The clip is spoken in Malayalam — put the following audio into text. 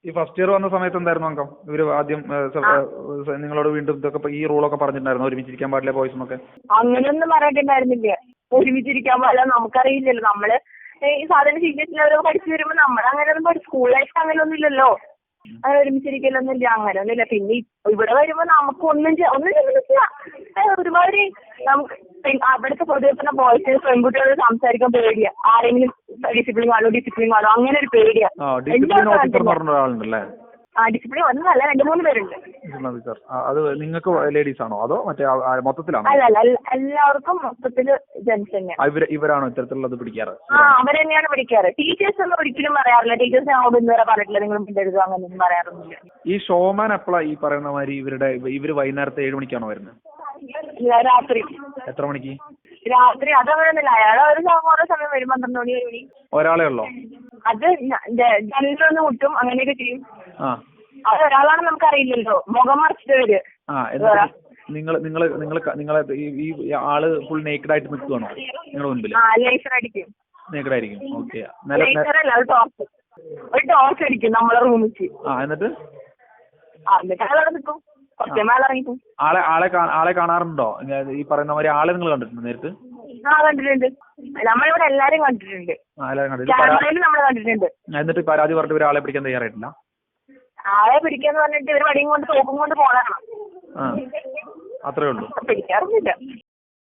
ഈ ഫസ്റ്റ് ഇയർ വന്ന സമയത്ത് എന്തായിരുന്നു അംഗം? ഇവര് ആദ്യം നിങ്ങളോട് വീണ്ടും ഇതൊക്കെ ഈ റൂളൊക്കെ പറഞ്ഞിട്ടുണ്ടായിരുന്നു, ഒരുമിച്ചിരിക്കാൻ പാടില്ല ബോയ്സ് എന്നൊക്കെ? അങ്ങനെയൊന്നും പറഞ്ഞിട്ടുണ്ടായിരുന്നില്ല. ഒരുമിച്ചിരിക്കാൻ പാടില്ല, നമുക്കറിയില്ലല്ലോ. നമ്മള് ഈ സാധാരണ സീരിയസിലവരോ പഠിച്ചു വരുമ്പോ നമ്മളങ്ങനെയൊന്നും സ്കൂൾ ലൈഫ് അങ്ങനെയൊന്നും ഇല്ലല്ലോ. അങ്ങനെ ഒരുമിച്ചിരിക്കലൊന്നും ഇല്ല, അങ്ങനെയൊന്നുമില്ല. പിന്നെ ഇവിടെ വരുമ്പോ നമുക്ക് ഒന്നും ചെയ്യുന്നില്ല. ഒരുമാതിരി നമുക്ക് അവിടുത്തെ പൊതുവെ ബോയ്സ് പെൺകുട്ടികളോട് സംസാരിക്കാൻ പേടിയാ. ആരെങ്കിലും ഡിസിപ്ലിൻ കാണോ അങ്ങനെ ഒരു പേടിയാ. ഡിസിപ്ലിൻ ഒന്നല്ല, 2-3 പേരുണ്ട്. അത് നിങ്ങൾക്ക് ലേഡീസ് ആണോ അതോ മറ്റേ മൊത്തത്തിലാണോ? അല്ല, എല്ലാവർക്കും മൊത്തത്തില് ജെൻസ് തന്നെയാണ്. ഇവരാണോ ഇത്തരത്തിലുള്ളത് പിടിക്കാറ്? അവർ തന്നെയാണ് പിടിക്കാറ്. ടീച്ചേഴ്സ് ഒന്നും ഒരിക്കലും പറയാറില്ല. ടീച്ചേഴ്സ് ഞങ്ങളോട് ഇന്നുവരെ പറഞ്ഞിട്ടില്ല നിങ്ങൾ മിണ്ടരുത്, അങ്ങനെയൊന്നും പറയാറൊന്നുമില്ല. ഈ ഷോമാൻ എപ്പോഴാ ഈ പറയുന്ന മാതിരി ഇവര് വൈകുന്നേരത്തെ 7 മണിക്കാണോ വരുന്നത്? ഇല്ല, രാത്രി. എത്ര മണിക്ക്? രാത്രി. അതങ്ങനെയൊന്നുമില്ല. അയാൾ ഓരോ സമയം വരും, 12 മണി 1 മണി. ഒരാളെ ഉള്ളോ? അത് ജനലൊന്ന് മുട്ടും, അങ്ങനെയൊക്കെ ചെയ്യും. അത് ഒരാളാണ് നമുക്ക് അറിയില്ലല്ലോ, മുഖം മറിച്ചിട്ട് വരും. നിങ്ങളെ ഈ ആള് ഫുൾ നേക്കഡ് ആയിട്ട് നിൽക്കുവാണോ നിങ്ങളുടെ മുൻപിൽ? ലേസർ അടിക്കും. നേക്കഡ് ആയിരിക്കും. ഓക്കെ. ഒരു ടോർച്ച് അടിക്കും നമ്മളെ റൂമിക്ക്. എന്നിട്ട് അയാളവിടെ നിൽക്കും. ഇറങ്ങിക്കും. ആളെ കാണാറുണ്ടോ? ഈ പറയുന്ന മാതിരി ആളെ നിങ്ങൾ കണ്ടിട്ടുണ്ടോ നേരിട്ട്? കണ്ടിട്ടുണ്ട്. നമ്മളിവിടെ എല്ലാരും കണ്ടിട്ടുണ്ട്. ക്യാമറയിൽ നമ്മൾ കണ്ടിട്ടുണ്ട്. എന്നിട്ട് പരാതി പറഞ്ഞിട്ട് ഒരാളെ പിടിക്കാൻ തയ്യാറായിട്ടില്ല? ആളെ പിടിക്കാന്ന് പറഞ്ഞിട്ട് ഒരു വടിയും കൊണ്ട് തോക്കും കൊണ്ട് പോകാനാണ്. അത്രേ ഉള്ളൂ. പിടിക്കാറൊന്നുമില്ല.